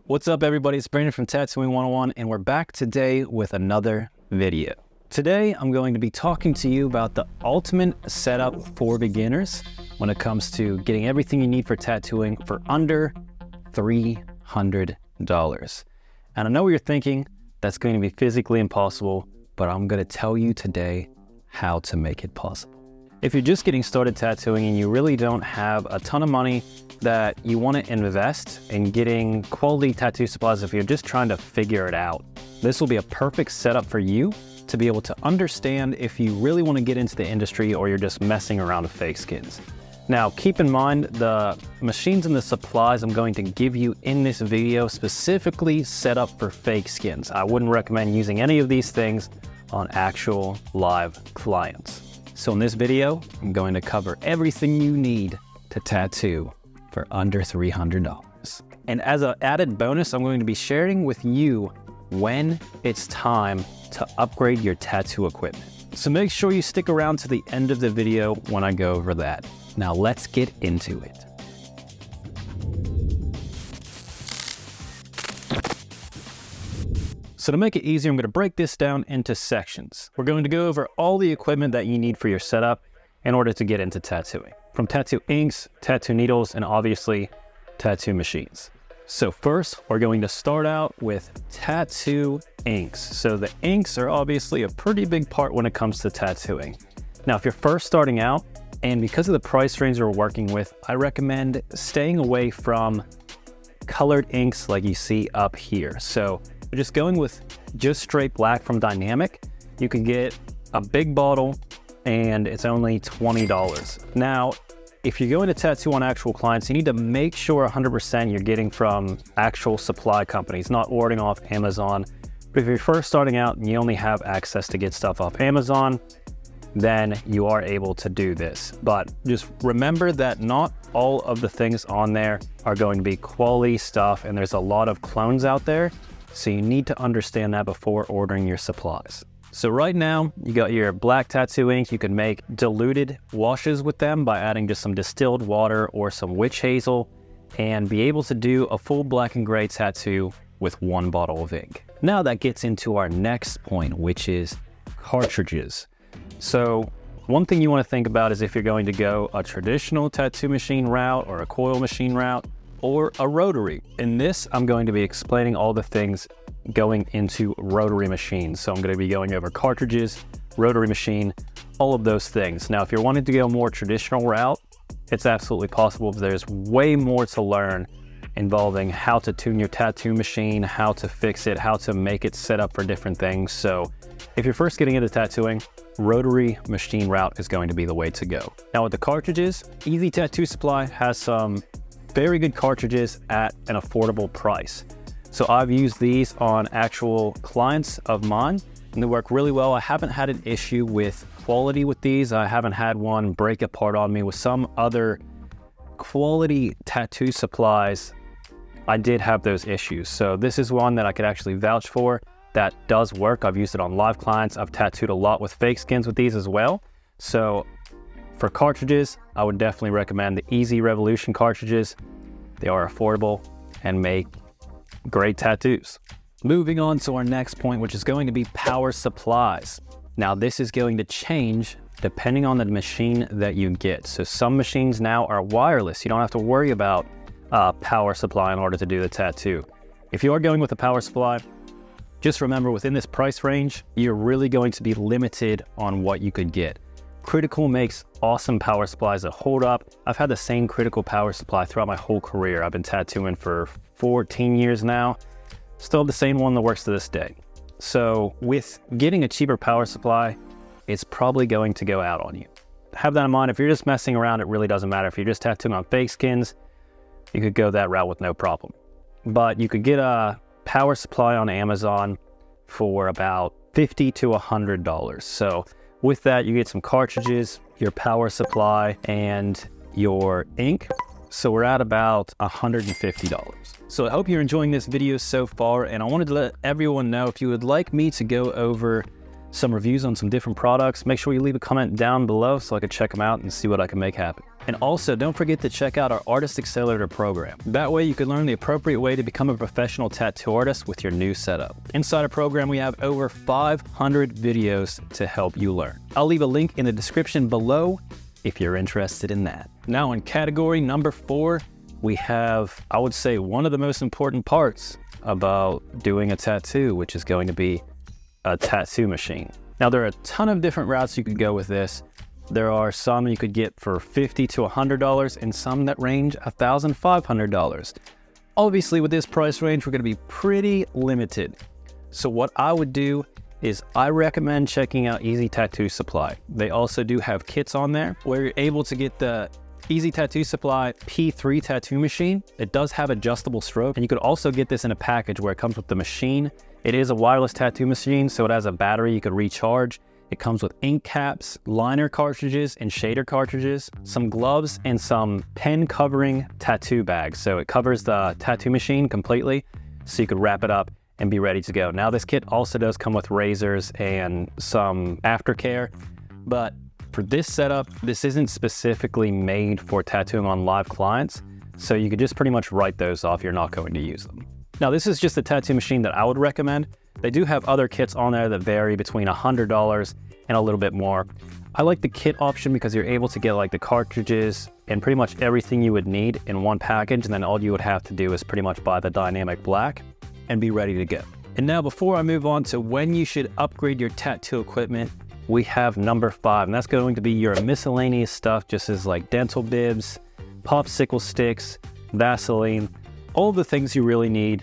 What's up, everybody? It's Brandon from Tattooing 101, and we're back today with another video. Today, I'm going to be talking to you about the ultimate setup for beginners when it comes to getting everything you need for tattooing for under $300. And I know what you're thinking, that's going to be physically impossible, but I'm going to tell you today how to make it possible. If you're just getting started tattooing and you really don't have a ton of money that you want to invest in getting quality tattoo supplies, if you're just trying to figure it out, this will be a perfect setup for you to be able to understand if you really want to get into the industry or you're just messing around with fake skins. Now, keep in mind the machines and the supplies I'm going to give you in this video specifically set up for fake skins. I wouldn't recommend using any of these things on actual live clients. So in this video, I'm going to cover everything you need to tattoo for under $300. And as an added bonus, I'm going to be sharing with you when it's time to upgrade your tattoo equipment. So make sure you stick around to the end of the video when I go over that. Now let's get into it. So to make it easier, I'm going to break this down into sections. We're going to go over all the equipment that you need for your setup in order to get into tattooing. From tattoo inks, tattoo needles, and obviously tattoo machines. So first, we're going to start out with tattoo inks. So the inks are obviously a pretty big part when it comes to tattooing. Now, if you're first starting out, and because of the price range we're working with, I recommend staying away from colored inks like you see up here. So just going with just straight black from Dynamic, you can get a big bottle and it's only $20. Now, if you're going to tattoo on actual clients, you need to make sure 100% you're getting from actual supply companies, not ordering off Amazon. But if you're first starting out and you only have access to get stuff off Amazon, then you are able to do this. But just remember that not all of the things on there are going to be quality stuff, and there's a lot of clones out there. So you need to understand that before ordering your supplies. So right now, you got your black tattoo ink. You can make diluted washes with them by adding just some distilled water or some witch hazel and be able to do a full black and gray tattoo with one bottle of ink. Now that gets into our next point, which is cartridges. So one thing you want to think about is if you're going to go a traditional tattoo machine route or a coil machine route or a rotary. In this, I'm going to be explaining all the things going into rotary machines. So I'm going to be going over cartridges, rotary machine, all of those things. Now, if you're wanting to go a more traditional route, it's absolutely possible. There's way more to learn involving how to tune your tattoo machine, how to fix it, how to make it set up for different things. So if you're first getting into tattooing, rotary machine route is going to be the way to go. Now with the cartridges, Easy Tattoo Supply has some very good cartridges at an affordable price. So I've used these on actual clients of mine and they work really well. I haven't had an issue with quality with these. I haven't had one break apart on me. With some other quality tattoo supplies, I did have those issues. So this is one that I could actually vouch for that does work. I've used it on live clients. I've tattooed a lot with fake skins with these as well. So for cartridges, I would definitely recommend the Easy Revolution cartridges. They are affordable and make great tattoos. Moving on to our next point, which is going to be power supplies. Now this is going to change depending on the machine that you get. So some machines now are wireless. You don't have to worry about power supply in order to do the tattoo. If you are going with a power supply, just remember within this price range, you're really going to be limited on what you could get. Critical makes awesome power supplies that hold up. I've had the same Critical power supply throughout my whole career. I've been tattooing for 14 years now. Still have the same one that works to this day. So with getting a cheaper power supply, it's probably going to go out on you. Have that in mind. If you're just messing around, it really doesn't matter. If you're just tattooing on fake skins, you could go that route with no problem. But you could get a power supply on Amazon for about $50 to $100. So with that, you get some cartridges, your power supply, and your ink. So we're at about $150. So I hope you're enjoying this video so far, and I wanted to let everyone know if you would like me to go over some reviews on some different products, make sure you leave a comment down below so I can check them out and see what I can make happen. And also, don't forget to check out our Artist Accelerator program. That way you can learn the appropriate way to become a professional tattoo artist with your new setup. Inside our program, we have over 500 videos to help you learn. I'll leave a link in the description below if you're interested in that. Now in category number 4, we have, I would say, one of the most important parts about doing a tattoo, which is going to be a tattoo machine. Now there are a ton of different routes you could go with this. There are some you could get for $50 to $100 and some that range $1,500. Obviously with this price range, we're gonna be pretty limited. So what I would do is I recommend checking out Easy Tattoo Supply. They also do have kits on there where you're able to get the Easy Tattoo Supply P3 tattoo machine. It does have adjustable stroke, and you could also get this in a package where it comes with the machine. It is a wireless tattoo machine, so it has a battery you could recharge. It comes with ink caps, liner cartridges, and shader cartridges, some gloves, and some pen covering tattoo bags. So it covers the tattoo machine completely, so you could wrap it up and be ready to go. Now this kit also does come with razors and some aftercare, but for this setup, this isn't specifically made for tattooing on live clients, so you could just pretty much write those off. You're not going to use them. Now this is just a tattoo machine that I would recommend. They do have other kits on there that vary between $100 and a little bit more. I like the kit option because you're able to get like the cartridges and pretty much everything you would need in one package, and then all you would have to do is pretty much buy the dynamic black and be ready to go. And now before I move on to when you should upgrade your tattoo equipment, we have number 5, and that's going to be your miscellaneous stuff, just as like dental bibs, popsicle sticks, Vaseline, all the things you really need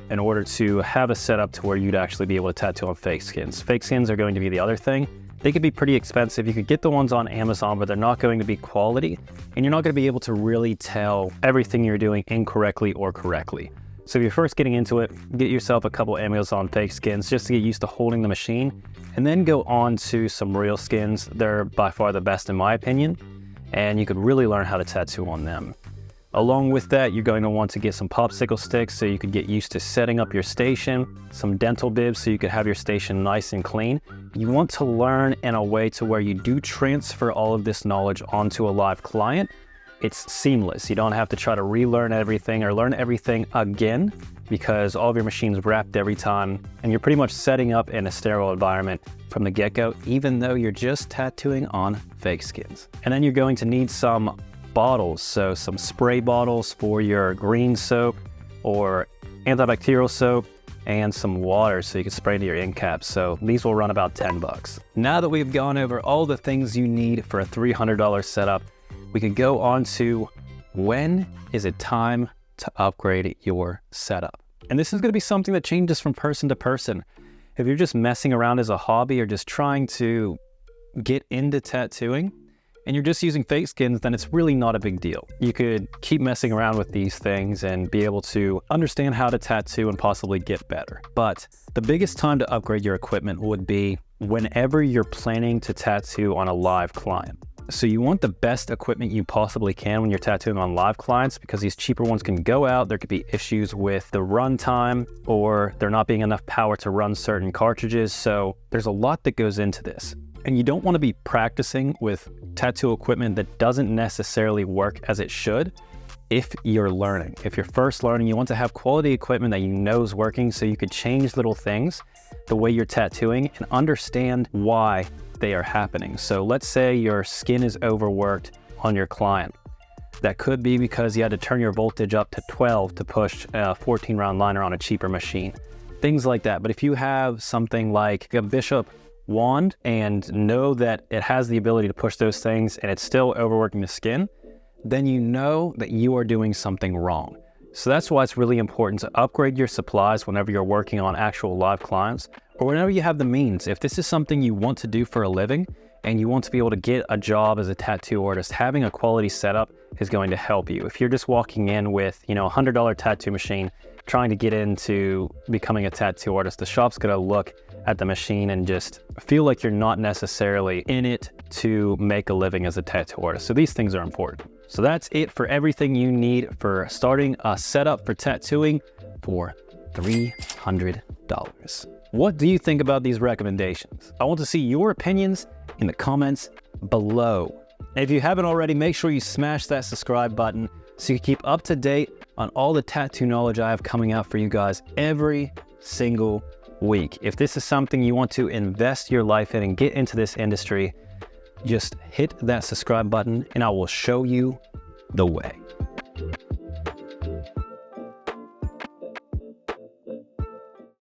in order to have a setup to where you'd actually be able to tattoo on fake skins. Fake skins are going to be the other thing. They could be pretty expensive. You could get the ones on Amazon, but they're not going to be quality, and you're not going to be able to really tell everything you're doing incorrectly or correctly. So if you're first getting into it, get yourself a couple Amazon fake skins just to get used to holding the machine, and then go on to some real skins. They're by far the best in my opinion, and you could really learn how to tattoo on them. Along with that, you're going to want to get some popsicle sticks so you could get used to setting up your station, some dental bibs so you could have your station nice and clean. You want to learn in a way to where you do transfer all of this knowledge onto a live client. It's seamless. You don't have to try to relearn everything or learn everything again, because all of your machine's wrapped every time, and you're pretty much setting up in a sterile environment from the get-go, even though you're just tattooing on fake skins. And then you're going to need some bottles, so some spray bottles for your green soap or antibacterial soap, and some water so you can spray into your ink caps. So these will run about 10 bucks. Now that we've gone over all the things you need for a $300 setup, we could go on to when is it time to upgrade your setup. And this is going to be something that changes from person to person. If you're just messing around as a hobby or just trying to get into tattooing and you're just using fake skins, then it's really not a big deal. You could keep messing around with these things and be able to understand how to tattoo and possibly get better. But the biggest time to upgrade your equipment would be whenever you're planning to tattoo on a live client. So you want the best equipment you possibly can when you're tattooing on live clients, because these cheaper ones can go out. There could be issues with the run time, or there not being enough power to run certain cartridges. So there's a lot that goes into this. And you don't want to be practicing with tattoo equipment that doesn't necessarily work as it should if you're learning. If you're first learning, you want to have quality equipment that you know is working so you could change little things the way you're tattooing and understand why they are happening. So let's say your skin is overworked on your client. That could be because you had to turn your voltage up to 12 to push a 14 round liner on a cheaper machine, things like that. But if you have something like a Bishop wand and know that it has the ability to push those things and it's still overworking the skin, then you know that you are doing something wrong. So that's why it's really important to upgrade your supplies whenever you're working on actual live clients, or whenever you have the means. If this is something you want to do for a living and you want to be able to get a job as a tattoo artist, having a quality setup is going to help you. If you're just walking in with, a $100 tattoo machine, trying to get into becoming a tattoo artist, the shop's gonna look at the machine and just feel like you're not necessarily in it to make a living as a tattoo artist. So these things are important. So that's it for everything you need for starting a setup for tattooing for $300. What do you think about these recommendations? I want to see your opinions in the comments below. And if you haven't already, make sure you smash that subscribe button so you keep up to date on all the tattoo knowledge I have coming out for you guys every single week. If this is something you want to invest your life in and get into this industry, just hit that subscribe button and I will show you the way.